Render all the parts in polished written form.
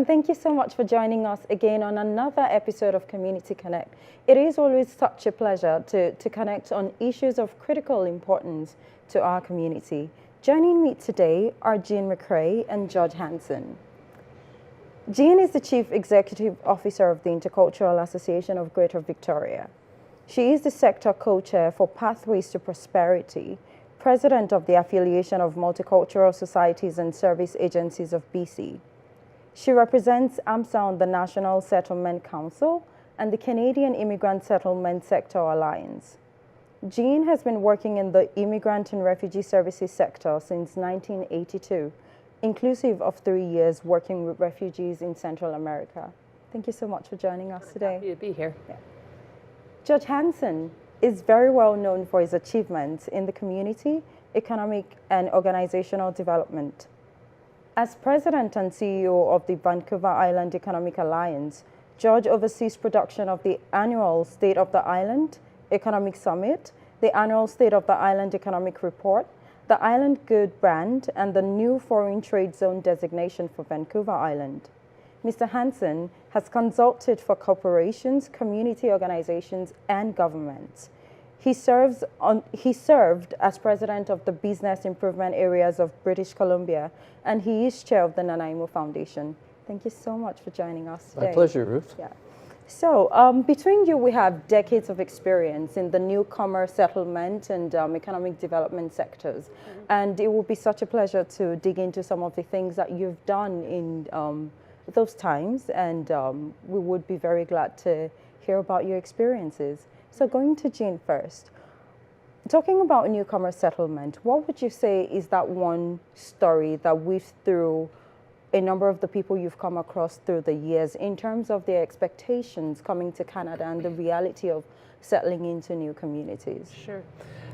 and thank you so much for joining us again on another episode of Community Connect. It is always such a pleasure to connect on issues of critical importance to our community. Joining me today are Jean Mcrae and Judge Hanson. Jean is the Chief Executive Officer of the Intercultural Association of Greater Victoria. She is the Sector Co-Chair for Pathways to Prosperity, President of the Affiliation of Multicultural Societies and Service Agencies of BC. She represents AMSA on the National Settlement Council and the Canadian Immigrant Settlement Sector Alliance. Jean has been working in the immigrant and refugee services sector since 1982, inclusive of 3 years working with refugees in Central America. Thank you so much for joining us today. Happy to be here. Yeah. Judge Hanson is very well known for his achievements in the community, economic, and organizational development. As President and CEO of the Vancouver Island Economic Alliance, Judge oversees production of the annual State of the Island Economic Summit, the annual State of the Island Economic Report, the Island Good brand, and the new Foreign Trade Zone designation for Vancouver Island. Mr. Hanson has consulted for corporations, community organizations, and governments. He served as president of the Business Improvement Areas of British Columbia, and he is chair of the Nanaimo Foundation. Thank you so much for joining us today. My pleasure, Ruth. Yeah. So between you, we have decades of experience in the newcomer settlement and economic development sectors. Mm-hmm. And it will be such a pleasure to dig into some of the things that you've done in those times. And we would be very glad to hear about your experiences. So going to Jean first, talking about newcomer settlement, what would you say is that one story that weaves through a number of the people you've come across through the years in terms of their expectations coming to Canada and the reality of settling into new communities? Sure.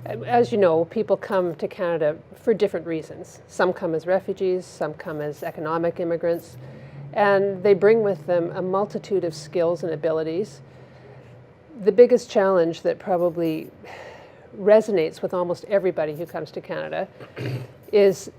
As you know, people come to Canada for different reasons. Some come as refugees, some come as economic immigrants, and they bring with them a multitude of skills and abilities. The biggest challenge that probably resonates with almost everybody who comes to Canada is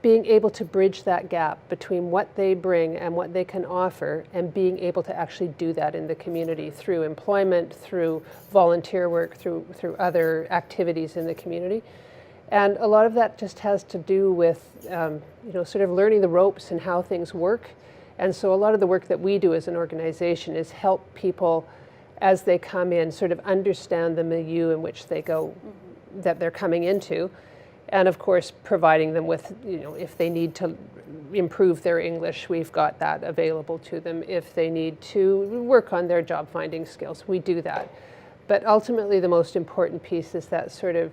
being able to bridge that gap between what they bring and what they can offer, and being able to actually do that in the community through employment, through volunteer work, through other activities in the community. And a lot of that just has to do with sort of learning the ropes and how things work. And so a lot of the work that we do as an organization is help people as they come in sort of understand the milieu in which they go, mm-hmm. that they're coming into. And of course, providing them with, if they need to improve their English, we've got that available to them. If they need to work on their job finding skills, we do that. But ultimately, the most important piece is that sort of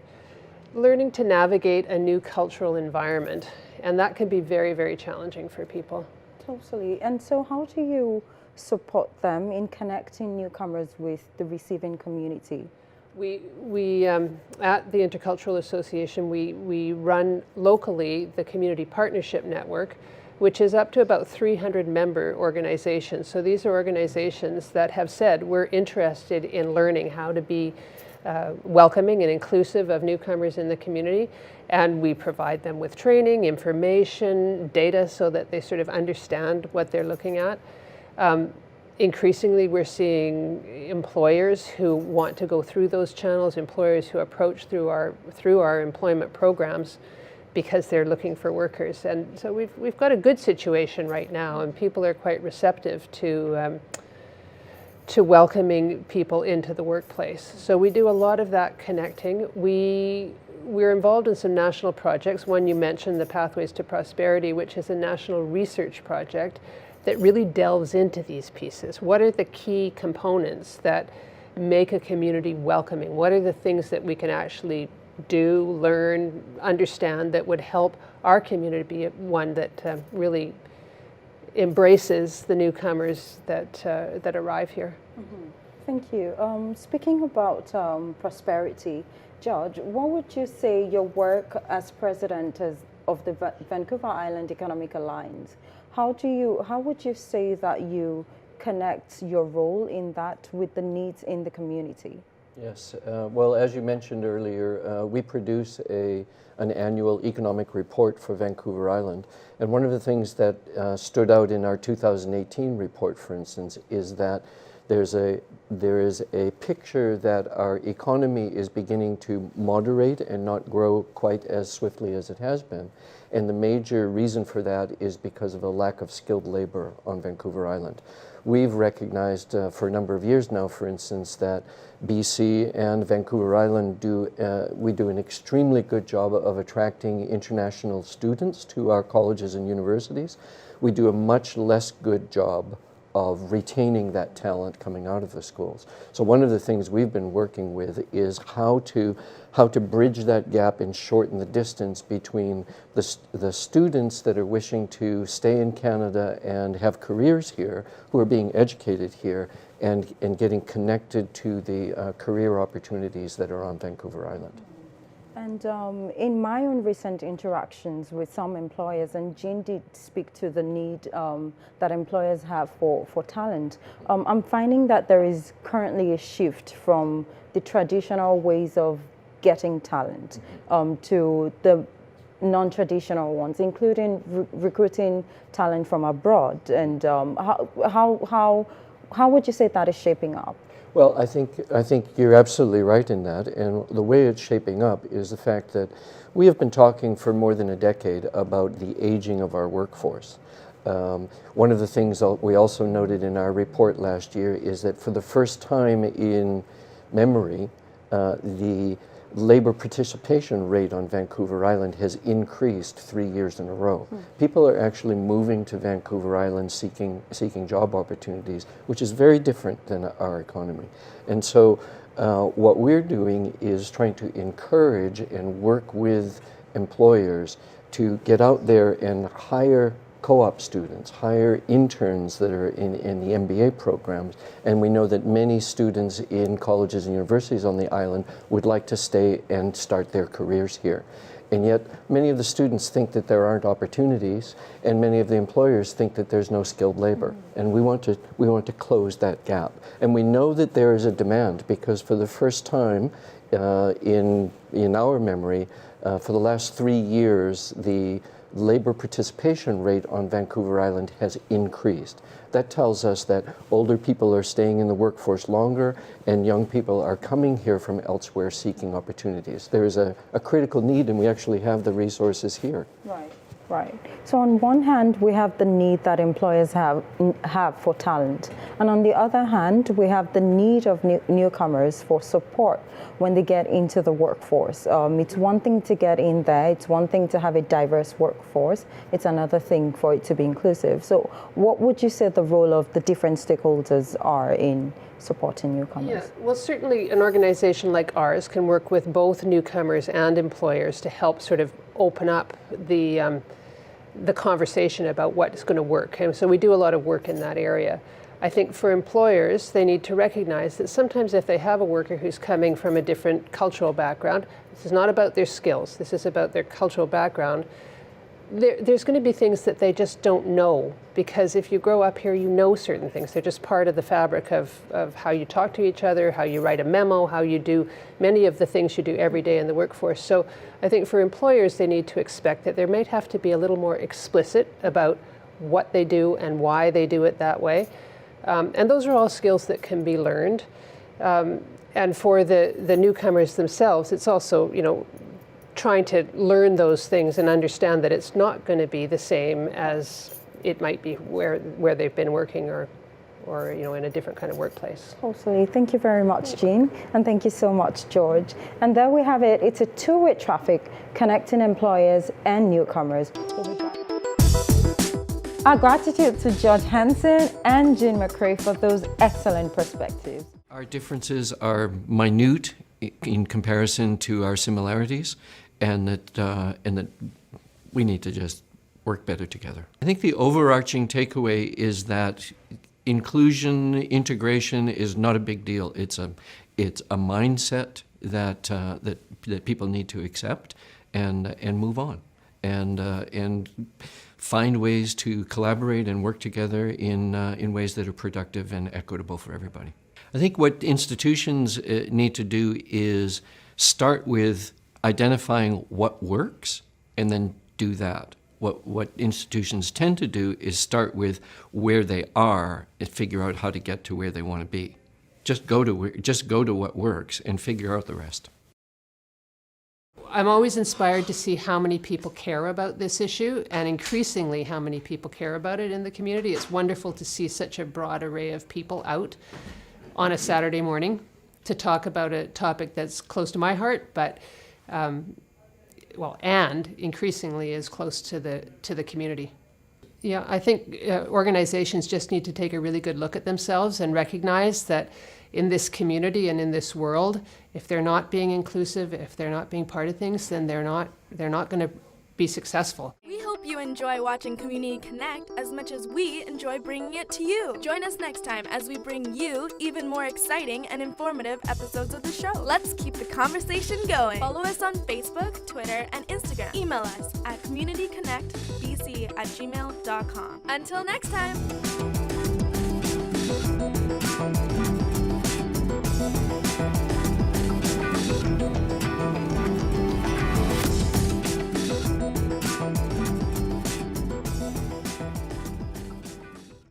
learning to navigate a new cultural environment. And that can be very, very challenging for people. Totally. And so how do you support them in connecting newcomers with the receiving community? We at the Intercultural Association, we run locally the Community Partnership Network, which is up to about 300 member organizations. So these are organizations that have said, we're interested in learning how to be welcoming and inclusive of newcomers in the community. And we provide them with training, information, data, so that they sort of understand what they're looking at. Increasingly, we're seeing employers who want to go through those channels, employers who approach through our employment programs because they're looking for workers. And so we've got a good situation right now, and people are quite receptive to welcoming people into the workplace. So we do a lot of that connecting. We're involved in some national projects. One you mentioned, the Pathways to Prosperity, which is a national research project that really delves into these pieces. What are the key components that make a community welcoming? What are the things that we can actually do, learn, understand that would help our community be one that really embraces the newcomers that arrive here? Mm-hmm. Thank you. Speaking about prosperity, Judge, what would you say your work as president of the Vancouver Island Economic Alliance, how would you say that you connect your role in that with the needs in the community? Yes, well, as you mentioned earlier, we produce an annual economic report for Vancouver Island. And one of the things that stood out in our 2018 report, for instance, is that there is a picture that our economy is beginning to moderate and not grow quite as swiftly as it has been. And the major reason for that is because of a lack of skilled labor on Vancouver Island. We've recognized for a number of years now, for instance, that BC and Vancouver Island we do an extremely good job of attracting international students to our colleges and universities. We do a much less good job of retaining that talent coming out of the schools. So one of the things we've been working with is how to bridge that gap and shorten the distance between the students that are wishing to stay in Canada and have careers here, who are being educated here, and getting connected to the career opportunities that are on Vancouver Island. And in my own recent interactions with some employers, and Jean did speak to the need that employers have for talent, I'm finding that there is currently a shift from the traditional ways of getting talent to the non-traditional ones, including recruiting talent from abroad. And how would you say that is shaping up? Well, I think you're absolutely right in that, and the way it's shaping up is the fact that we have been talking for more than a decade about the aging of our workforce. One of the things we also noted in our report last year is that for the first time in memory, the labor participation rate on Vancouver Island has increased 3 years in a row. People are actually moving to Vancouver Island seeking job opportunities, which is very different than our economy. And so what we're doing is trying to encourage and work with employers to get out there and hire co-op students, hire interns that are in the MBA programs, and we know that many students in colleges and universities on the island would like to stay and start their careers here. And yet many of the students think that there aren't opportunities, and many of the employers think that there's no skilled labor. And we want to close that gap. And we know that there is a demand, because for the first time in our memory, for the last 3 years, the labor participation rate on Vancouver Island has increased. That tells us that older people are staying in the workforce longer, and young people are coming here from elsewhere seeking opportunities. There is a critical need, and we actually have the resources here. Right. Right. So on one hand, we have the need that employers have for talent. And on the other hand, we have the need of newcomers for support when they get into the workforce. It's one thing to get in there. It's one thing to have a diverse workforce. It's another thing for it to be inclusive. So what would you say the role of the different stakeholders are in supporting newcomers? Yeah, well, certainly an organization like ours can work with both newcomers and employers to help sort of open up the conversation about what's going to work. And so we do a lot of work in that area. I think for employers, they need to recognize that sometimes if they have a worker who's coming from a different cultural background, this is not about their skills, this is about their cultural background, there's going to be things that they just don't know, because if you grow up here, you know certain things. They're just part of the fabric of how you talk to each other, how you write a memo, how you do many of the things you do every day in the workforce. So I think for employers, they need to expect that there might have to be a little more explicit about what they do and why they do it that way. And those are all skills that can be learned. And for the newcomers themselves, it's also, trying to learn those things and understand that it's not going to be the same as it might be where they've been working or in a different kind of workplace. Totally. Thank you very much, Jean, and thank you so much, George. And there we have it. It's a two-way traffic connecting employers and newcomers. Our gratitude to George Hanson and Jean Mcrae for those excellent perspectives. Our differences are minute in comparison to our similarities, and that we need to just work better together. I think the overarching takeaway is that inclusion, integration is not a big deal. It's a mindset that people need to accept and move on, and find ways to collaborate and work together in ways that are productive and equitable for everybody. I think what institutions need to do is start with identifying what works and then do that. What institutions tend to do is start with where they are and figure out how to get to where they want to be. Just go to what works and figure out the rest. I'm always inspired to see how many people care about this issue, and increasingly how many people care about it in the community. It's wonderful to see such a broad array of people out on a Saturday morning to talk about a topic that's close to my heart, but and increasingly is close to the community. Yeah, I think organizations just need to take a really good look at themselves and recognize that in this community and in this world, if they're not being inclusive, if they're not being part of things, then they're not going to be successful. We hope you enjoy watching Community Connect as much as we enjoy bringing it to you. Join us next time as we bring you even more exciting and informative episodes of the show. Let's keep the conversation going. Follow us on Facebook, Twitter, and Instagram. Email us at communityconnectbc@gmail.com. Until next time.